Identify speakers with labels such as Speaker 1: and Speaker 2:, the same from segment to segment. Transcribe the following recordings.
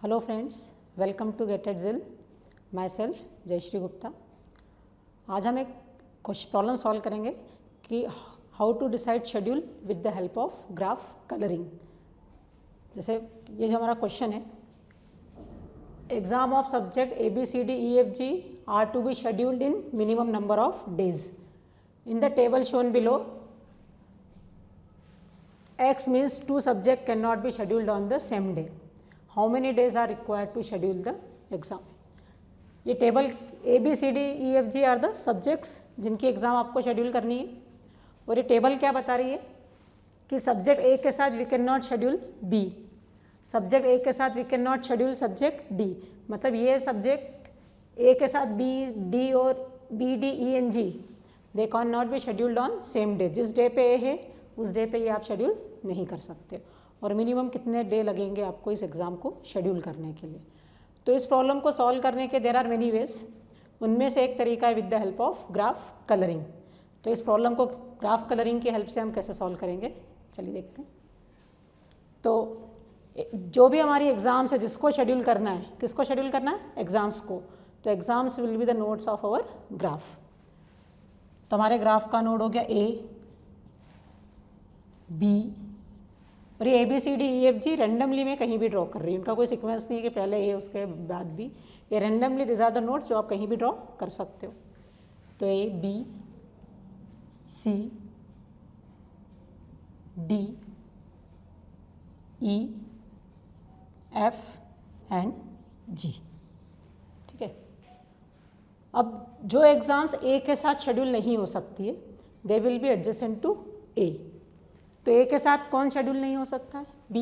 Speaker 1: Hello friends, welcome to gate at जिल। My self Jayshree Gupta. आज हम एक कुछ प्रॉब्लम सॉल्व करेंगे कि how to decide schedule with the help of graph colouring. जैसे ये जो हमारा क्वेश्चन है, exam of subject ABCDEFG are to be scheduled in minimum number of days. In the table shown below, X means two subjects cannot be scheduled on the same day. How many days are required to schedule the exam? ये table ABCDEFG are the subjects जिनकी exam आपको schedule करनी है, और ये table क्या बता रही है कि सब्जेक्ट A के साथ we can not schedule B, subject A के साथ we can not schedule subject D। मतलब ये सब्जेक्ट A के साथ B, D और B, D, E and G they can not be scheduled on same day. जिस डे पे A है उस डे पे ये आप शेड्यूल नहीं कर सकते, और मिनिमम कितने डे लगेंगे आपको इस एग्ज़ाम को शेड्यूल करने के लिए। तो इस प्रॉब्लम को सॉल्व करने के देयर आर मेनी वेज। उनमें से एक तरीका है with the help of graph colouring. तो इस प्रॉब्लम को ग्राफ कलरिंग की हेल्प से हम कैसे सॉल्व करेंगे, चलिए देखते हैं। तो जो भी हमारी एग्ज़ाम्स है जिसको शेड्यूल करना है, किसको शेड्यूल करना है? एग्ज़ाम्स को। तो exams will be the nodes of our graph. तो हमारे ग्राफ का नोड हो गया A, B, और ये ABCDEFG रेंडमली मैं कहीं भी ड्रॉ कर रही हूँ। उनका कोई सीक्वेंस नहीं है कि पहले A उसके बाद B। ये randomly this are the nodes जो आप कहीं भी ड्रॉ कर सकते हो। तो A, B, C, D, E, F and G। ठीक है। अब जो एग्ज़ाम्स A के साथ शेड्यूल नहीं हो सकती है, they will be adjacent to A। तो A के साथ कौन शेड्यूल नहीं हो सकता है? B।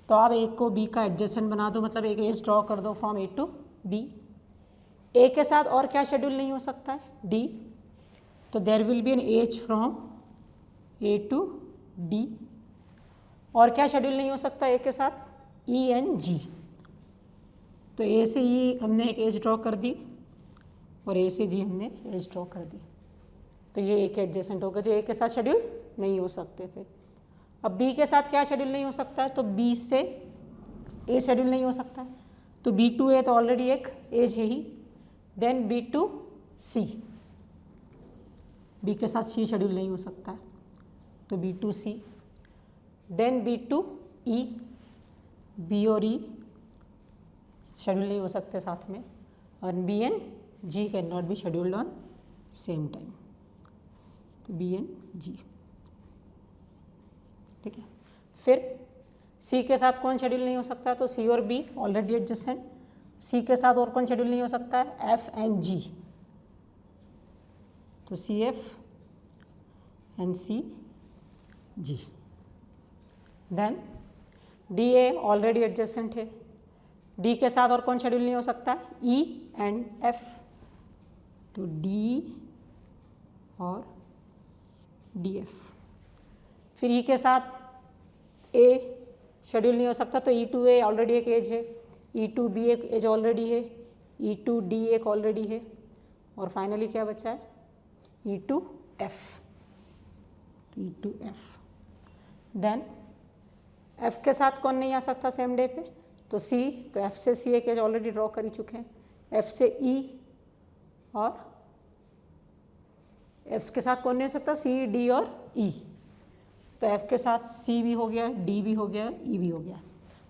Speaker 1: तो आप A को B का एडजेसेंट बना दो, मतलब एक एज ड्रॉ कर दो from A to B। A के साथ और क्या शेड्यूल नहीं हो सकता है? D। तो there will be an edge from A to D। और क्या शेड्यूल नहीं हो सकता A के साथ? E and G। तो A से E हमने एक एज ड्रॉ कर दी, और A से G हमने एज ड्रॉ कर दी। तो ये एक एडजेसेंट होगा जो A के साथ शेड्यूल नहीं हो सकते थे। अब B के साथ क्या शेड्यूल नहीं हो सकता है? तो B से A शेड्यूल नहीं हो सकता है, तो B टू A तो ऑलरेडी एक एज है ही। Then B to C, B के साथ C शेड्यूल नहीं हो सकता है, तो B to C। Then B to E, B और E शेड्यूल नहीं हो सकते साथ में, और B and G can not be scheduled on same time. तो B एंड G। ठीक है। फिर C के साथ कौन शेड्यूल नहीं हो सकता? तो C और B ऑलरेडी एडजेसेंट। C के साथ और कौन शेड्यूल नहीं हो सकता है? F and G। तो CF and CG। Then DA already adjacent है। D के साथ और कौन शेड्यूल नहीं हो सकता है? E and F। तो D और DF। फिर E के साथ A शेड्यूल नहीं हो सकता, तो E टू A ऑलरेडी एक एज है, E टू B एक एज ऑलरेडी है, E टू D एक ऑलरेडी है, और फाइनली क्या बचा है? E to F। E to F। Then F के साथ कौन नहीं आ सकता सेम डे पे? तो C। तो F से C एक एज ऑलरेडी ड्रॉ कर ही चुके हैं। F से E, और F के साथ कौन नहीं हो सकता? C, D और E। तो F के साथ C भी हो गया, D भी हो गया, E भी हो गया।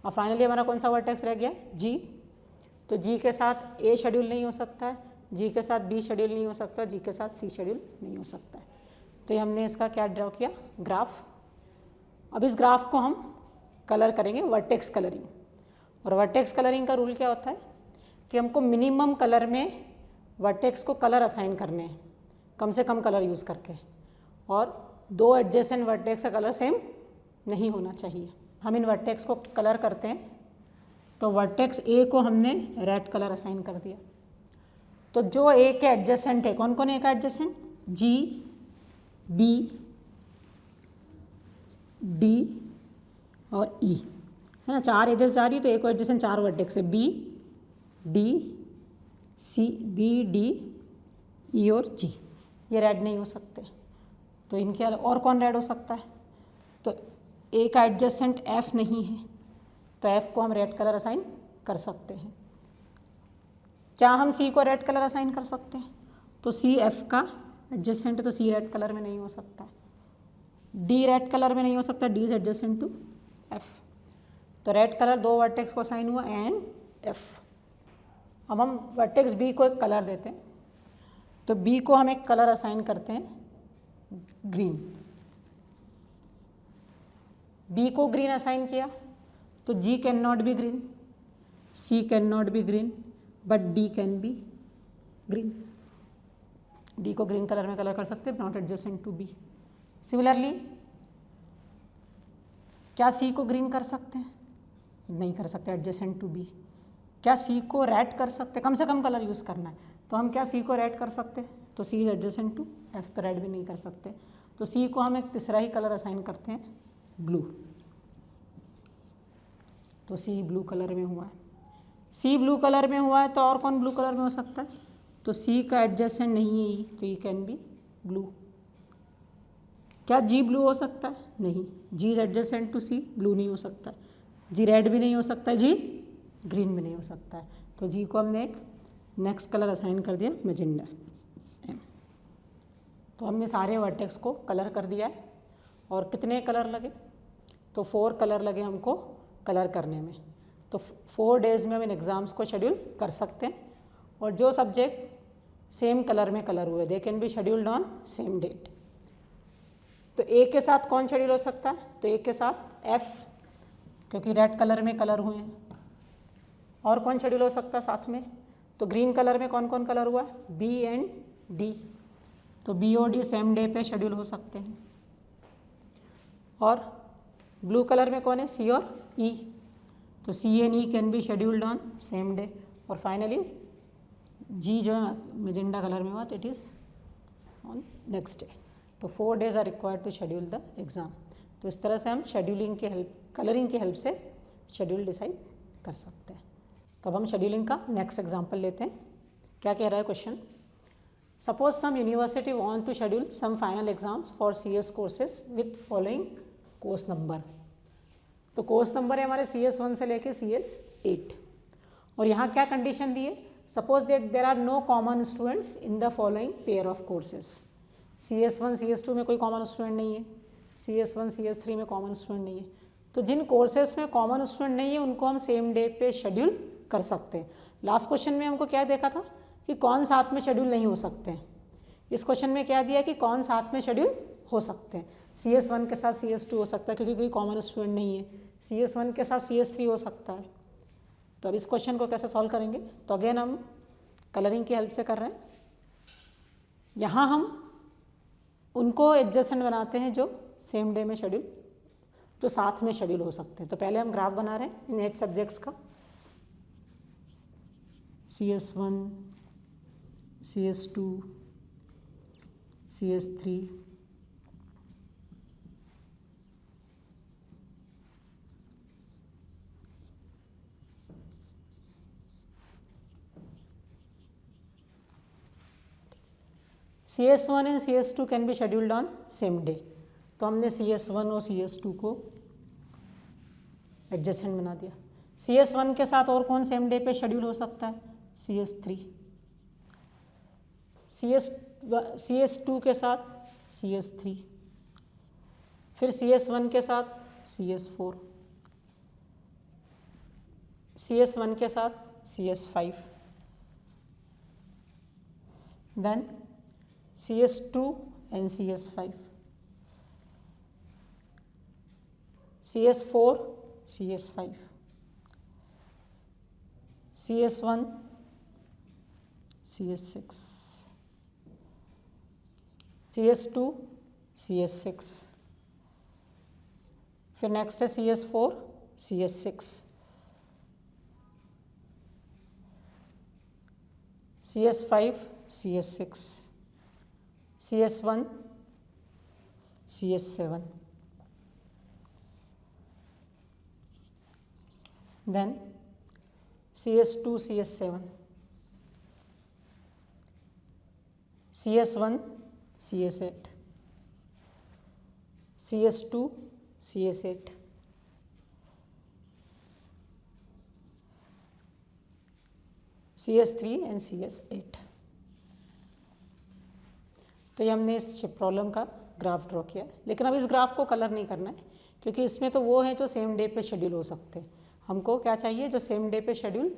Speaker 1: और फाइनली हमारा कौन सा वर्टेक्स रह गया? G। तो G के साथ A शेड्यूल नहीं हो सकता है, G के साथ B शेड्यूल नहीं हो सकता, G के साथ C शेड्यूल नहीं हो सकता है। तो ये हमने इसका क्या ड्रॉ किया? ग्राफ। अब इस ग्राफ को हम कलर करेंगे वर्टेक्स कलरिंग। और वर्टेक्स कलरिंग का रूल क्या होता है कि हमको मिनिमम कलर में वर्टेक्स को कलर असाइन करने हैं, कम से कम कलर यूज़ करके, और दो एडजेसेंट वर्टेक्स का कलर सेम नहीं होना चाहिए। हम इन वर्टेक्स को कलर करते हैं। तो वर्टेक्स A को हमने रेड कलर असाइन कर दिया। तो जो A के एडजेसेंट है, कौन कौन A का एडजेसेंट? G, B, D और E, है ना। चार एजेस जा रही है, तो A को एडजेसेंट चार वर्टेक्स है, B, D, C, B, D, E और G। ये रेड नहीं हो सकते, तो इनके और कौन रेड हो सकता है? तो A का एडजेसेंट F नहीं है, तो F को हम रेड कलर असाइन कर सकते हैं। क्या हम C को रेड कलर असाइन कर सकते हैं? तो C F का एडजेसेंट है तो C रेड कलर में नहीं हो सकता है। D रेड कलर में नहीं हो सकता, D is adjacent to F। तो रेड कलर दो वर्टेक्स को असाइन हुआ एंड F। अब हम वर्टेक्स B को एक कलर देते हैं, तो B को हम एक कलर असाइन करते हैं ग्रीन। B को ग्रीन असाइन किया तो G can not be green, C can not be green, but D can be green. D को ग्रीन कलर में कलर कर सकते हैं, not adjacent to B। Similarly क्या C को ग्रीन कर सकते हैं? नहीं कर सकते, एडजेसेंट टू B। क्या C को रेड कर सकते हैं? कम से कम कलर यूज़ करना है, तो हम क्या C को रेड कर सकते हैं? तो C is adjacent to F, तो रेड भी नहीं कर सकते। तो C को हम एक तीसरा ही कलर असाइन करते हैं ब्लू। तो C ब्लू कलर में हुआ है। C ब्लू कलर में हुआ है तो और कौन ब्लू कलर में हो सकता है? तो C का एडजेसेंट नहीं है E, तो E कैन बी ब्लू। क्या G ब्लू हो सकता है? नहीं, G is adjacent to C, blue नहीं हो सकता। G रेड भी नहीं हो सकता, G ग्रीन भी नहीं हो सकता है। तो G को हमने एक नेक्स्ट कलर असाइन कर दिया मैजेंडा M। तो हमने सारे वर्टेक्स को कलर कर दिया है। और कितने कलर लगे? तो 4 कलर लगे हमको कलर करने में। तो 4 डेज़ में हम इन एग्ज़ाम्स को शेड्यूल कर सकते हैं। और जो सब्जेक्ट सेम कलर में कलर हुए, they can be scheduled on same date. तो A के साथ कौन शेड्यूल हो सकता है? तो A के साथ F, क्योंकि रेड कलर में कलर हुए हैं। और कौन शेड्यूल हो सकता है साथ में? तो ग्रीन कलर में कौन कौन कलर हुआ है? B and D। तो B और D सेम डे पे शेड्यूल हो सकते हैं। और ब्लू कलर में कौन है? C और E। तो C and E can be scheduled on same day. और फाइनली G जो है मैजेंडा कलर में हुआ तो it is on next day. तो 4 days are required to schedule the exam. तो इस तरह से हम शेड्यूलिंग के हेल्प, कलरिंग की हेल्प से शेड्यूल डिसाइड कर सकते हैं। तो अब हम शेड्यूलिंग का नेक्स्ट एग्जाम्पल लेते हैं। क्या कह रहा है question? Suppose some university want to schedule some final exams for CS courses with following course number. तो कोर्स नंबर है हमारे CS1 से लेके CS8। और यहाँ क्या कंडीशन दी है? Suppose that there are no common students in the following pair of courses. CS1 CS2 में कोई कॉमन स्टूडेंट नहीं है, CS1 CS3 में कॉमन स्टूडेंट नहीं है। तो जिन कोर्सेज में कॉमन स्टूडेंट नहीं है उनको हम सेम डे पे शेड्यूल कर सकते हैं। लास्ट क्वेश्चन में हमको क्या देखा था कि कौन साथ में शेड्यूल नहीं हो सकते हैं। इस क्वेश्चन में क्या दिया कि कौन साथ में शेड्यूल हो सकते हैं। CS1 के साथ CS2 हो सकता है क्योंकि कोई कॉमन स्टूडेंट नहीं है। CS1 के साथ CS3 हो सकता है। तो अब इस क्वेश्चन को कैसे सॉल्व करेंगे? तो अगेन हम कलरिंग की हेल्प से कर रहे हैं। यहाँ हम उनको एडजेसेंट बनाते हैं जो सेम डे में शेड्यूल, जो साथ में शेड्यूल हो सकते हैं। तो पहले हम ग्राफ बना रहे हैं इन 8 सब्जेक्ट्स का। CS1, CS2, CS3, CS1 and CS2 can be scheduled on same day. तो हमने CS1 और CS2 को एडजेसेंट बना दिया। CS1 के साथ और कौन सेम डे पे शेड्यूल हो सकता है? CS3। CS2 के साथ CS3, फिर CS1 के साथ CS4, CS1 के साथ CS5, then CS2 and CS5, CS4, CS5, CS1, CS6, CS2, CS6, फिर नेक्स्ट है CS4, CS6, CS5, CS6, CS1, CS7, then CS2, CS7, CS1, CS8, CS2, CS8, CS3 and CS8। तो ये हमने इस प्रॉब्लम का graph draw किया, लेकिन अब इस ग्राफ को कलर नहीं करना है क्योंकि इसमें तो वो हैं जो सेम डे पे शेड्यूल हो सकते हैं। हमको क्या चाहिए, जो सेम डे पे शेड्यूल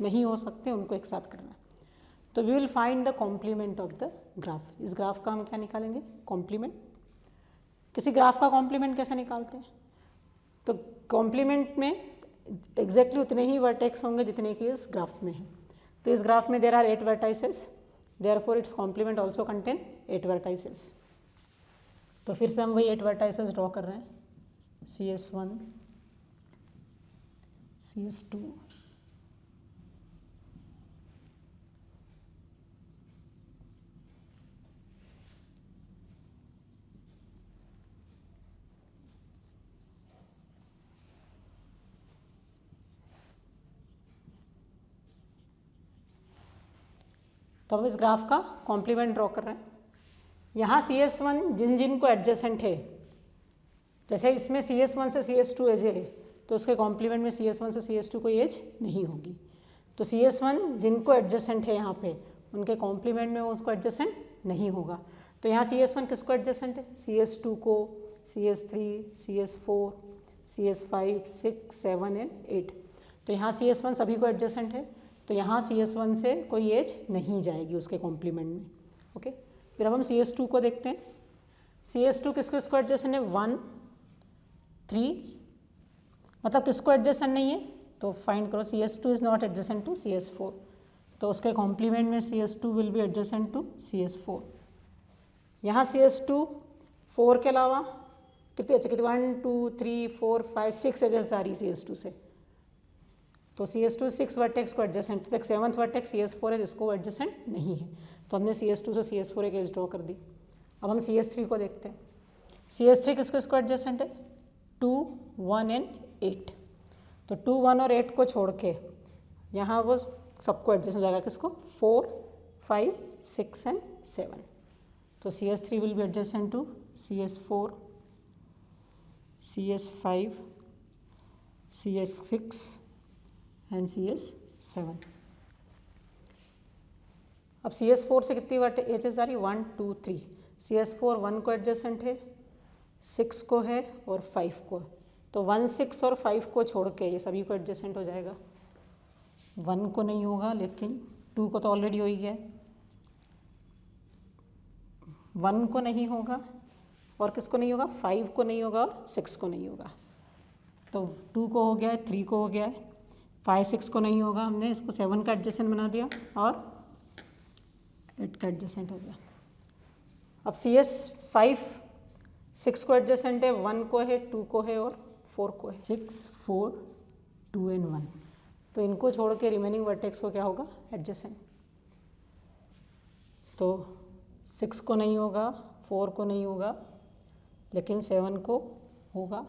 Speaker 1: नहीं हो सकते उनको एक साथ करना है। तो we will find the complement of the graph. इस ग्राफ का हम क्या निकालेंगे, कॉम्प्लीमेंट। किसी ग्राफ का कॉम्प्लीमेंट कैसे निकालते हैं, तो कॉम्प्लीमेंट में एग्जैक्टली उतने ही वर्टेक्स होंगे जितने कि इस ग्राफ में हैं। तो इस ग्राफ में there are 8 vertices, therefore its complement also contain 8 vertices. तो फिर से हम वही 8 वर्टाइसेस ड्रॉ कर रहे हैं, CS1, CS2, तो हम इस ग्राफ का कॉम्प्लीमेंट ड्रॉ कर रहे हैं। यहाँ CS1 जिन जिन को एडजेसेंट है, जैसे इसमें CS1 से CS2 एज है, तो उसके कॉम्प्लीमेंट में CS1 से CS2 कोई एज नहीं होगी। तो CS1 जिनको एडजेसेंट है यहाँ पे, उनके कॉम्प्लीमेंट में उसको एडजेसेंट नहीं होगा। तो यहाँ CS1 किसको एडजेसेंट है, CS2 को, CS3, CS4, CS5, 6, 7 एंड 8। तो यहाँ CS1 सभी को एडजेसेंट है, तो यहाँ CS1 से कोई एज नहीं जाएगी उसके कॉम्प्लीमेंट में। ओके, फिर अब हम CS2 को देखते हैं। CS2 किसको इसको एडजेसेंट है, 1, 3, मतलब किसको एडजेसेंट नहीं है, तो फाइंड करो। CS2 is not adjacent to CS4, तो उसके कॉम्प्लीमेंट में CS2 will be adjacent to CS4। यहाँ CS2 4 के अलावा कितने अच्छे, कितने 1, 2, 3, 4, 5, 6 एजेस आ रही CS2 से, तो CS2 6 वर्टेक्स को एडजेसेंट, तो 7th वर्टेक्स CS4 है जिसको एडजेसेंट नहीं है, तो हमने CS2 से CS4 एक एज ड्रॉ कर दी। अब हम CS3 को देखते हैं। CS3 किसको एडजेसेंट है, 2, 1 एंड 8। तो 2, 1 और 8 को छोड़ के यहाँ वो सबको एडजेसेंट हो जाएगा, किसको, 4, 5, 6 एंड 7। तो CS3 will be adjacent to CS4, CS5, CS6 and CS7। अब CS4 से कितनी एजेस आ रही, 1, 2, 3। CS4 1 को एडजेसेंट है, 6 को है और 5 को, तो 1, 6 और 5 को छोड़ के ये सभी को एडजेसेंट हो जाएगा। 1 को नहीं होगा, लेकिन 2 को तो ऑलरेडी हो ही गया, 1 को नहीं होगा, और किसको नहीं होगा, 5 को नहीं होगा और 6 को नहीं होगा। तो 2 को हो गया है, 3 को हो गया है, 5, 6 को नहीं होगा, हमने इसको 7 का एडजेसेंट बना दिया और 8 का एडजेसेंट हो गया। अब CS5 6 को एडजेसेंट है, 1 को है, 2 को है और 4 को है, 6, 4, 2 एंड 1। तो इनको छोड़ के रिमेनिंग वर्टेक्स को क्या होगा, एडजेसेंट। तो 6 को नहीं होगा, 4 को नहीं होगा, लेकिन 7 को होगा,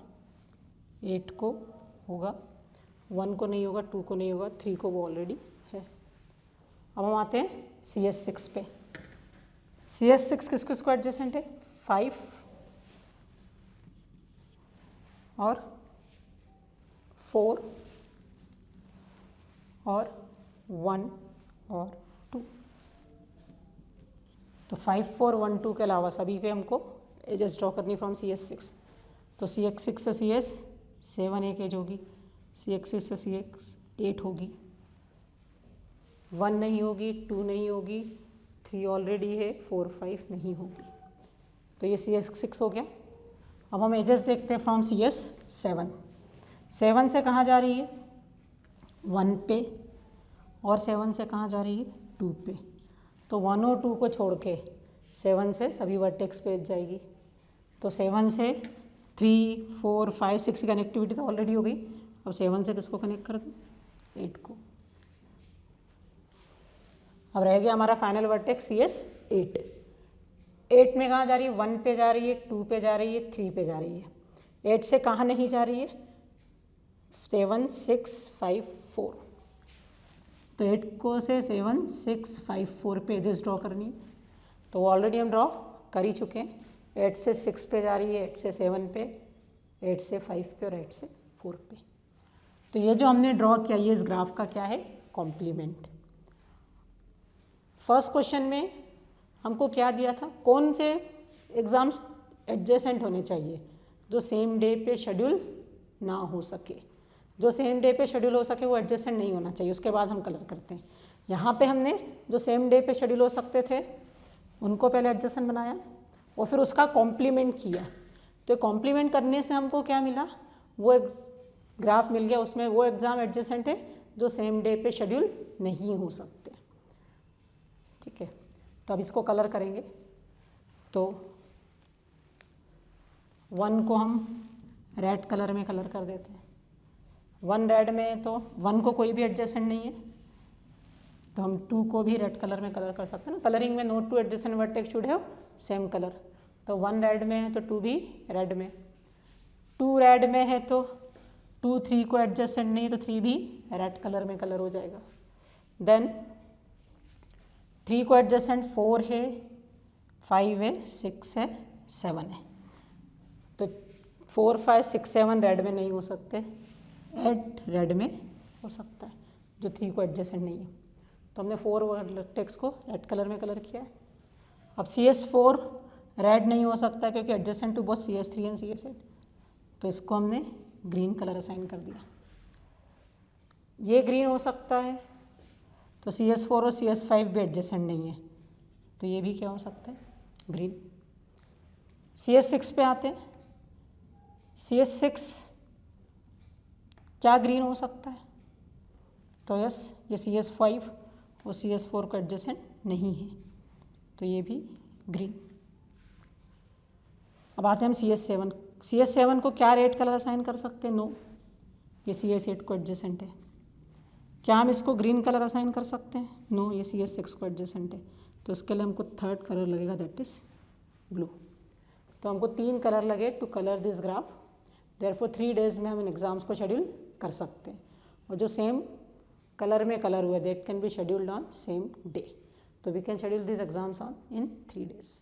Speaker 1: 8 को होगा, 1 को नहीं होगा, 2 को नहीं होगा, 3 को वो ऑलरेडी है। अब हम आते हैं CS6 पे। CS6 किसको एडजेसेंट है, 5 और 4 और 1 और 2। तो 5, 4, 1, 2 के अलावा सभी पे हमको एजेस ड्रॉ करनी फ्रॉम CS6। तो CS6 से CS7 एक एज होगी, CS6 से CS8 होगी, 1 नहीं होगी, 2 नहीं होगी, 3 ऑलरेडी है, 4, 5 नहीं होगी। तो ये CS6 हो गया। अब हम एजेस देखते हैं फ्रॉम CS7। 7 से कहाँ जा रही है, 1 पे, और 7 से कहाँ जा रही है, 2 पे। तो 1 और 2 को छोड़ के 7 से सभी वर्टेक्स पे एज जाएगी। तो 7 से 3, 4, 5, 6 की कनेक्टिविटी तो ऑलरेडी हो गई। अब 7 से किसको कनेक्ट कर दूँ, 8 को। अब रह गया हमारा फाइनल वर्टेक्स CS8। 8 में कहाँ जा रही है, 1 पे जा रही है, 2 पे जा रही है, 3 पे जा रही है। 8 से कहाँ नहीं जा रही है, 7, 6, 5, 4। तो 8 को से 7, 6, 5, 4 पे एजेस ड्रॉ करनी है। तो ऑलरेडी हम ड्रॉ कर ही चुके हैं। 8 से 6 पे जा रही है, 8 से 7 पे, 8 से 5 पे और 8 से 4 पे। तो ये जो हमने ड्रॉ किया, ये इस ग्राफ का क्या है, कॉम्प्लीमेंट। फर्स्ट क्वेश्चन में हमको क्या दिया था, कौन से एग्ज़ाम्स एडजेसेंट होने चाहिए जो सेम डे पे शेड्यूल ना हो सके। जो सेम डे पे शेड्यूल हो सके वो एडजेसेंट नहीं होना चाहिए। उसके बाद हम कलर करते हैं। यहाँ पे हमने जो सेम डे पे शेड्यूल हो सकते थे उनको पहले एडजेसेंट बनाया और फिर उसका कॉम्प्लीमेंट किया। तो कॉम्प्लीमेंट करने से हमको क्या मिला, वो एक ग्राफ मिल गया, उसमें वो एग्ज़ाम एडजेसेंट है जो सेम डे पे शेड्यूल नहीं हो सकते। ठीक है, तो अब इसको कलर करेंगे। तो 1 को हम रेड कलर में कलर कर देते हैं। 1 रेड में, तो 1 को कोई भी एडजेसेंट नहीं है, तो हम 2 को भी रेड कलर में कलर कर सकते हैं ना। कलरिंग में note 2 adjacent vertex should have same colour. तो 1 रेड में है तो 2 भी रेड में, 2 रेड में है तो 2 3 को एडजेसेंट नहीं, तो 3 भी रेड कलर में कलर हो जाएगा। देन 3 को एडजेसेंट 4 है, 5 है, 6 है, 7 है। तो 4 5 6 7 रेड में नहीं हो सकते, 8 रेड में हो सकता है जो 3 को एडजेसेंट नहीं है। तो हमने 4 वर्टेक्स को रेड कलर में कलर किया है। अब CS4 रेड नहीं हो सकता क्योंकि adjacent to both CS3 and CS8, तो इसको हमने ग्रीन कलर असाइन कर दिया। ये ग्रीन हो सकता है, तो CS4 और CS5 भी एडजेसेंट नहीं है, तो ये भी क्या हो सकता है, ग्रीन। CS6 पे आते हैं। CS6 क्या ग्रीन हो सकता है, तो यस, ये CS5 और CS4 को एडजेसेंट नहीं है, तो ये भी ग्रीन। अब आते हैं हम CS7। CS7 को क्या रेड कलर असाइन कर सकते हैं, नो, ये CS8 को एडजेसेंट है। क्या हम इसको ग्रीन कलर असाइन कर सकते हैं, नो, ये CS6 को एडजेसेंट है। तो इसके लिए हमको थर्ड कलर लगेगा, दैट इज ब्लू। तो हमको 3 कलर लगे to colour this graph. Therefore 3 days में हम इन एग्ज़ाम्स को शेड्यूल कर सकते हैं, और जो सेम कलर में कलर हुए that can be scheduled on same day. तो we can schedule this exams on in 3 days।